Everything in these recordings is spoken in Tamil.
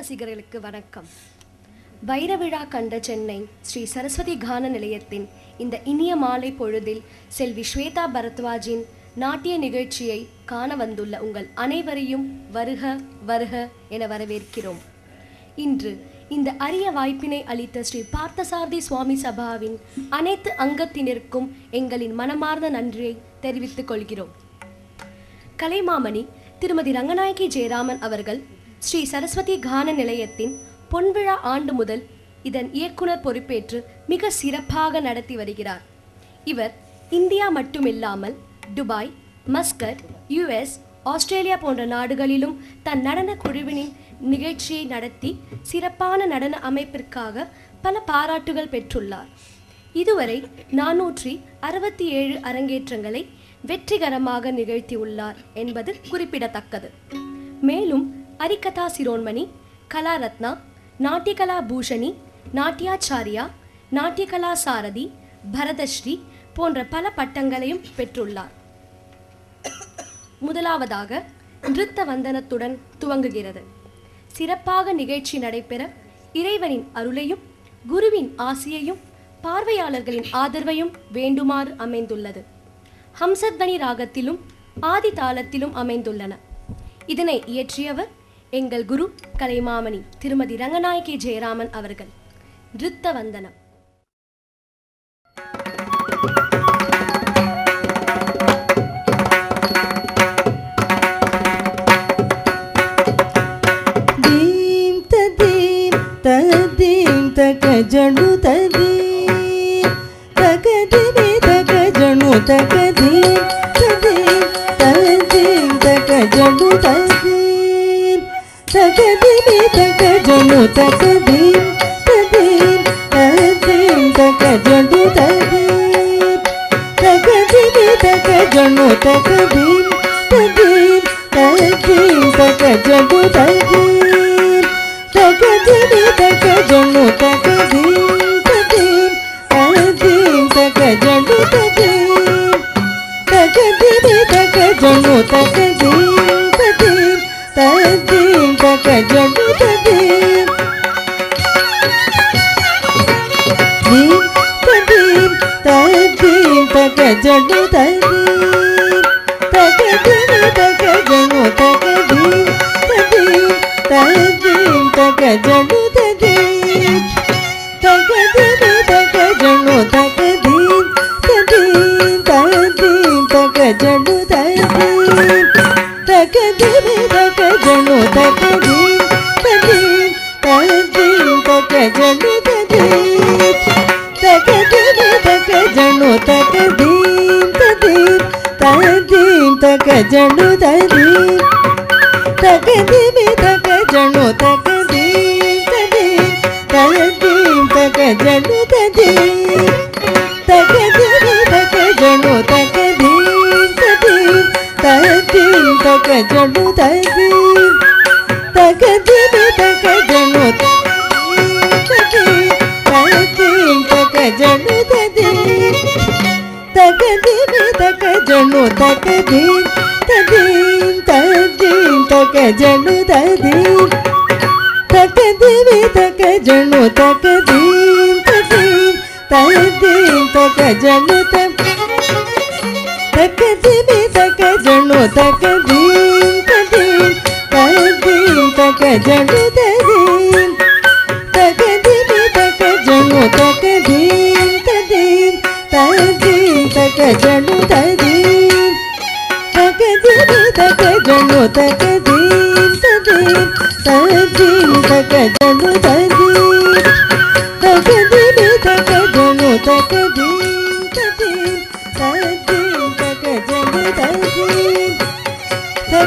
ரசிகர்களுக்கு வணக்கம். வைரவிழா கண்ட சென்னை ஸ்ரீ சரஸ்வதி கான நிலையத்தின் இந்த இனிய மாலை பொழுதில் செல்வி ஸ்வேதா பரத்வாஜின் நாட்டிய நிகழ்ச்சியை காண வந்துள்ள உங்கள் அனைவரையும் வருக வருக என வரவேற்கிறோம். இன்று இந்த அரிய வாய்ப்பினை அளித்த ஸ்ரீ பார்த்தசாரதி சுவாமி சபாவின் அனைத்து அங்கத்தினருக்கும் எங்களின் மனமார்ந்த நன்றியை தெரிவித்துக் கொள்கிறோம். கலைமாமணி திருமதி ரங்கநாயகி ஜெயராமன் அவர்கள் ஸ்ரீ சரஸ்வதி கான நிலையத்தின் பொன்விழா ஆண்டு முதல் இதன் இயக்குனர் பொறுப்பேற்று மிக சிறப்பாக நடத்தி வருகிறார். இவர் இந்தியா மட்டுமில்லாமல் துபாய், மஸ்கட், US, ஆஸ்திரேலியா போன்ற நாடுகளிலும் தன் நடன குழுவினின் நிகழ்ச்சியை நடத்தி சிறப்பான நடன அமைப்பிற்காக பல பாராட்டுகள் பெற்றுள்ளார். இதுவரை 467 அரங்கேற்றங்களை வெற்றிகரமாக நிகழ்த்தியுள்ளார் என்பது குறிப்பிடத்தக்கது. மேலும் அரிகதா சிரோன்மணி, கலாரத்னா, நாட்டியகலா பூஷணி, நாட்டியாச்சாரியா, நாட்டியகலா சாரதி, பரதஸ்ரீ போன்ற பல பட்டங்களையும் பெற்றுள்ளார். முதலாவதாக நிருத்த வந்தனத்துடன் துவங்குகிறது. சிறப்பாக நிகழ்ச்சி நடைபெற இறைவனின் அருளையும் குருவின் ஆசியையும் பார்வையாளர்களின் ஆதரவையும் வேண்டுமாறு அமைந்துள்ளது. ஹம்சத்வனி ராகத்திலும் ஆதி தாளத்திலும் அமைந்துள்ளன. இதனை இயற்றியவர் எங்கள் குரு கலைமாமணி திருமதி ரங்கநாயகி ஜெயராமன் அவர்கள். நிருத்த வந்தனம். தீம் ததீம் ததீம் தக ஜனு ததீம் தகதிமி தக ஜனு தகதீம் ததீம் ததீம் தக ஜனு ததீம் தகதிமி தக ஜனு தகதீம் ததீம் ததீம் தக ஜனு ததீம் தகதிமி தக ஜனு தகதீம் ததீம் ததீம் தக ஜனு ததீம் தகதிமி தக ஜனு தகதீம் ததீம் ததீம் தக ஜனு ததீம் தகதிமி தக ஜனு தகதீம் ததீம் ததீம் தக ஜனு ததீம் தீம் ததீம் ததீம் தக ஜனு ததீம் தகதிமி தக ஜனு தகதீம் ததீம் ಜಡು ತದಿ ತಗದಿ ತಗ ಜಡು ತಗದಿ ತದಿ ತದಿ ತಗ ಜಡು ತದಿ ತಗದಿ ತಗ ಜಡು ತಗದಿ ತದಿ ತದಿ ತಗ ಜಡು ತದಿ ತಗದಿ ತಗ ಜಡು ತಗದಿ ತದಿ ತದಿ ತಗ ಜಡು ತದಿ ತಗದಿ ತಗ ಜಡು ತಗದಿ ತದಿ ತದಿ ತಗ ಜಡು ತದಿ ತಗದಿ ತಗ ಜಡು ತಗದಿ ತದಿ ತದಿ ತಗ ಜಡು ತದಿ ತಗದಿ ತಗ ಜಡು ತದಿ ತದಿ ತಗ ಜಡು ತದಿ ತಗದಿ ತಗ ಜಡು ತಗದಿ ತದಿ ತದಿ ತಗ ಜಡು ತದಿ ತಗದಿ ತಗ ಜಡು ತಗದಿ ತದಿ ತದಿ ತಗ ಜಡು ತಗದಿ ತಗ ಜಡು ತಗದಿ ತದಿ ತದಿ ತಗ ಜಡು ತದಿ ತಗದಿ ತಗ ಜಡು ತಗದಿ ತದಿ ತದಿ ತಗ ಜಡು ತದಿ ತಗದಿ ತಗ ಜಡು ತಗದಿ ತದಿ ತದಿ ತಗ ಜಡು ತದಿ ತಗದಿ ತಗ ಜಡು ತಗದಿ ತದಿ ತದಿ ತಗ ಜಡು ತದಿ ತಗದಿ ತಗ ಜಡು ತಗದಿ ತದಿ ತದಿ ತಗ ಜಡು ತದಿ ತಗದಿ ತಗ ಜಡು ತಗದಿ ತದಿ ತದಿ ತಗ ಜಡು ತದಿ ತಗದಿ ತಗ ಜಡು ತಗದಿ ತದಿ ತದಿ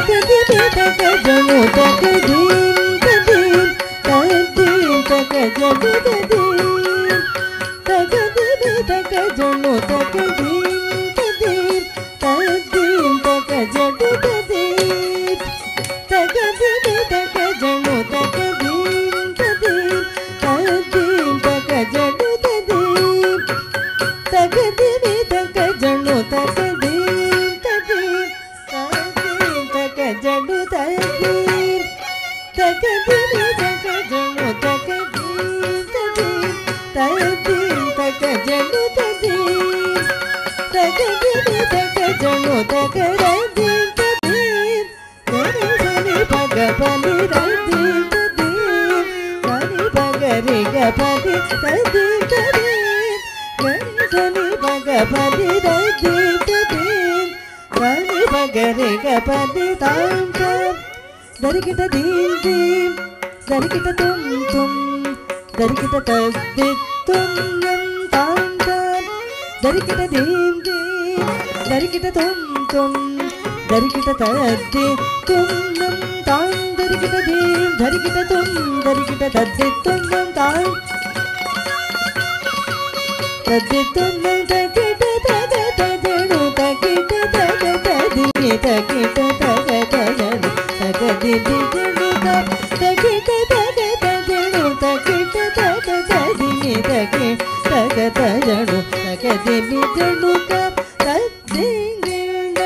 ತಗ ಜಡು ತದಿ ತಗದಿ ತಗ ಜಡು ತಗದಿ ತದಿ ತದಿ ತಗ ಜಡು ತದಿ ತಗದಿ ತಗ ಜಡು ತಗದಿ ತದಿ ತದಿ ತಗ ಜಡು ತದಿ ತಗದಿ ತಗ ಜಡು ತಗದಿ ತದಿ ಗರಿ ಸನಿ ಪಗ ಪನಿ ರದಿ ತದಿ ಸನಿ ಪಗ ರಿ ಗ ಪದಿ ತದಿ ತದಿ ಗರಿ ಸನಿ ಪಗ ಪದಿ ರದಿ ತದಿ ಸನಿ ಪಗ ರಿ ಗ ಪದಿ ತಾಂ ತಾಂ ದರಿಕಿಟ ದೀಂ ದೀಂ ದರಿಕಿಟ ತುಂ ತುಂ ದರಿಕಿಟ ತದ್ದಿ ತುಂ ನಂ ತಾಂ ತಾಂ ದರಿಕಿಟ ದೀಂ ದೀಂ ದರಿಕಿಟ ತುಂ ತುಂ ದರಿಕಿಟ ತದ್ದಿ ತುಂ ನಂ ತಾಂ ದರಿಕಿಟ ದೀಂ ದರಿಕಿಟ ತುಂ ದರಿಕಿಟ ತದ್ದಿ ತುಂ ನಂ ತಾಂ ತದ್ದಿ ತುಂ ನಂ ತಗಿಟ ತಗ ತಜಡು ತಗಿಟ ತಗ ತದಿ ತಗಿಟ ತಗ ತಜಡು ತಗದಿ ಜಡು ತಗಿಟ ತಗ ತಜಡು ತಗಿಟ ತಗ ತದಿ ತಗಿ ತಗ ತಜಡು ತಗದಿ ಜಡು ತದಿಂಗಿಣ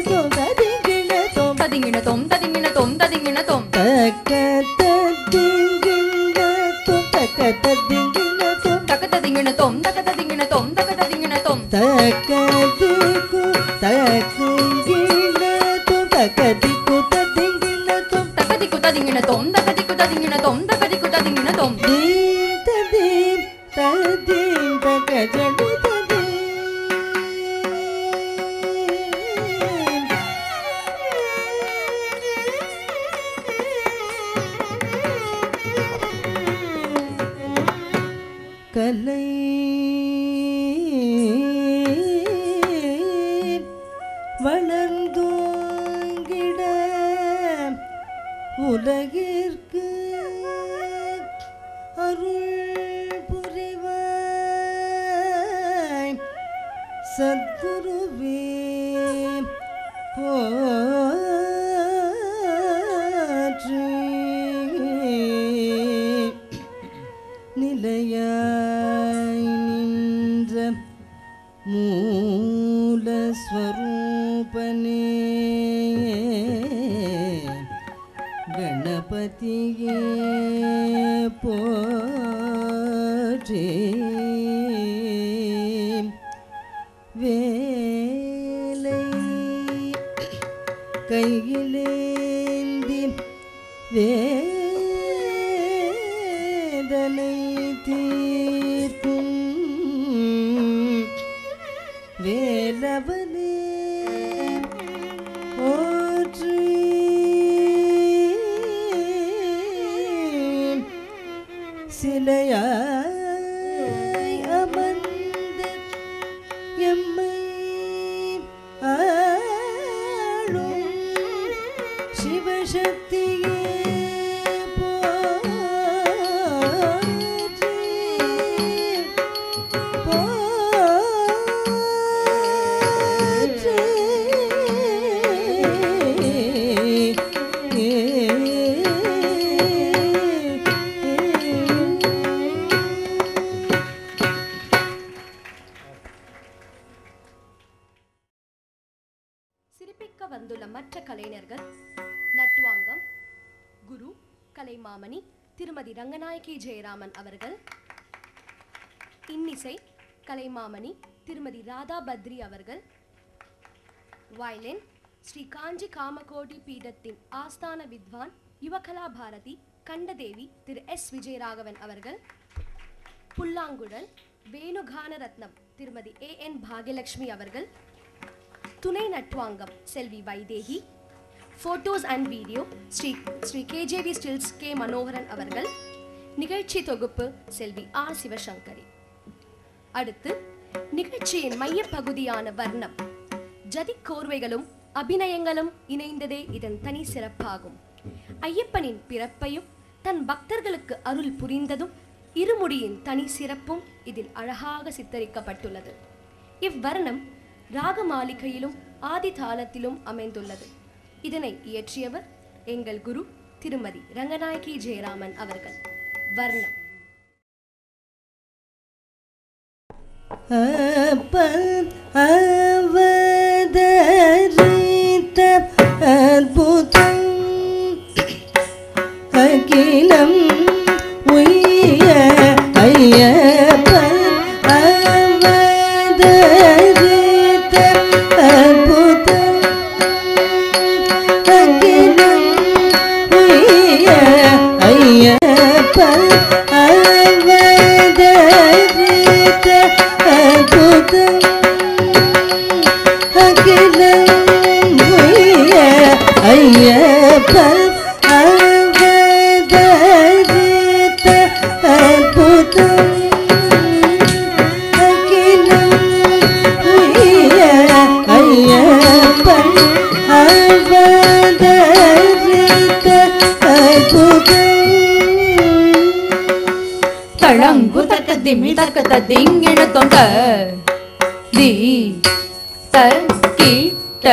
ತೋ ತದಿಂಗಿಣ ತೋ ತದಿಂಗಿಣ ತೊಂ ತದಿಂಗಿಣ ತೊಂ ತದಿಂಗಿಣ ತೊಂ ತಕ ತದಿಂಗಿಣ ತೋ ತಕ ತದಿಂಗಿಣ ತೋ ತಕ ತದಿಂಗಿಣ ತೊಂ ತಕ ತದಿಂಗಿಣ ತೊಂ ತಕ ತದಿಂಗಿಣ ತೊಂ ತಕದಿಕು ತದಿಂಗಿಣ ತೋ ತಕದಿಕು ತದಿಂಗಿಣ ತೋ ತಕದಿಕು ತದಿಂಗಿಣ ತೊಂ ತಕದಿಕು ತದಿಂಗಿಣ ತೊಂ ತಕದಿಕು ತದಿಂಗಿಣ ತೊಂ ದೀಂ ತದೀಂ ತದೀಂ ತಕ ಜಡು ತದೀಂ கலை வளர்ந்தோங்கிட உலகிற்கு அருள் புரிவாய் சத்குருவே போற்றி நிலையாய் நின்ற மூலஸ்வரூபனே கணபதியே போற்றி வேலை கையிலேந்தி வேலை வினை தீர்க்கும் வேலவனே போற்றி. சிலையாய் அமர்ந்த எம்மை ஆளும் சிவசக்தியே போற்றி போற்றி. சிறப்பிக்க வந்துள்ள மற்ற கலைஞர்கள் நட்டுவாங்கம் குரு கலைமாமணி திருமதி ரங்கநாயகி ஜெயராமன் அவர்கள், இன்னிசை கலைமாமணி திருமதி ராதா பத்ரி அவர்கள், வயலின் ஸ்ரீ காஞ்சி காமகோடி பீடத்தின் ஆஸ்தான வித்வான் யுவகலா பாரதி கண்டதேவி திரு எஸ் விஜயராகவன் அவர்கள், புல்லாங்குழல் வேணுகான ரத்னம் திருமதி AN பாகியலட்சுமி அவர்கள், துணை நட்வாங்கம் Selvi Vaidehi, photos and video Shri KJV stills K Manoharan அவர்கள், நிகழ்ச்சி தொகுப்பு செல்வி R சிவசங்கரி. அடுத்து நிகழ்ச்சியின் மையப்பகுதியான வர்ணம், ஜதி கோர்வைகளும் அபிநயங்களும் இணைந்ததே இதன் தனி சிறப்பாகும். ஐயப்பனின் பிறப்பையும் தன் பக்தர்களுக்கு அருள் புரிந்ததும் இருமுடியின் தனி சிறப்பும் இதில் அழகாக சித்தரிக்கப்பட்டுள்ளது. இவ்வர்ணம் ராகமாளிகையிலும் ஆதி தாளத்திலும் அமைந்துள்ளது. இதனை இயற்றியவர் எங்கள் குரு திருமதி ரங்கநாயகி ஜெயராமன் அவர்கள். வர்ணம். அவதரித்த அற்புதம் அகிலம் உய்ய ஐயப்பன் அவதரித்த அற்புதம் அகிலம் உய்ய ஐயப்பன் அவதரித்த அற்புதம் அகிலம் உய்ய ஐயப்பன் அவதரித்த அற்புதம் அகிலம் உய்ய ஐயப்பன் அவதரித்த அற்புதம். தளங்கு தக்க திமி தக்க திங்கிண தொண்ட தி தக்கிட்ட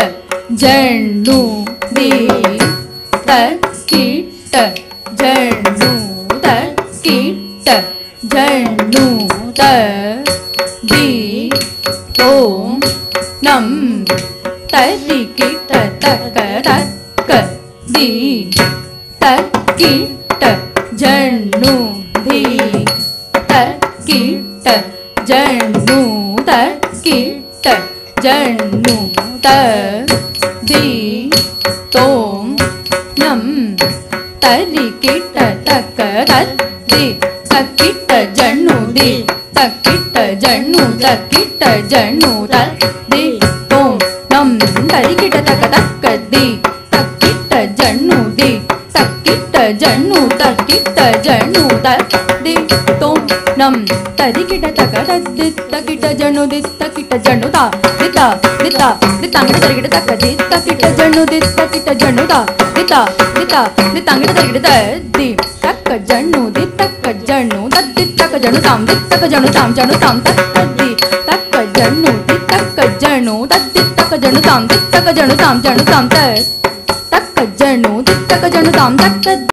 ஜண்ணு தி தக்கிட்ட ஜண்ணு தக்கிட்ட ஜண்ணு த தி ஓம் நம் தக்கிட்ட தக்க தக்க தி தக்கிட்ட ஜண்ணு தி தக்கிட்ட ஜண்ணு தக்கிட்ட ஜண்ணு த தி தோம் நம் தரிக்கிட்ட தக்க தி தக்கிட்ட ஜண்ணு தி தக்கிட்ட ஜண்ணு தக்கிட்ட ஜண்ணு த தி தோம் நம் தரிக்கிட்ட தக்க தி தக்கிட்ட ஜண்ணு தி தக்கிட்ட ஜண்ணு தக்கிட்ட ஜண்ணு த தி தோம் நம் தரிக்கிட்ட தக்க தி தக்கிட்ட ஜண்ணு தி தக்கிட்ட ஜண்ணு த தி தங்கிட்ட தரிக்கிட்ட தக்க தி தக்கிட்ட ஜண்ணு தி தக்கிட்ட ஜண்ணு த தி தங்கிட்ட தரிக்கிட்ட த தி தக்க ஜண்ணு தி தக்க ஜண்ணு த தி தக்க ஜண்ணு தாம் தி தக்க ஜண்ணு தாம் ஜண்ணு தாம் தக்க தி தக்க ஜண்ணு தி தக்க ஜண்ணு த தி தக்க ஜண்ணு தாம் தி தக்க ஜண்ணு தாம் ஜண்ணு தாம் த தக்க ஜண்ணு தி தக்க ஜண்ணு தாம் தக்க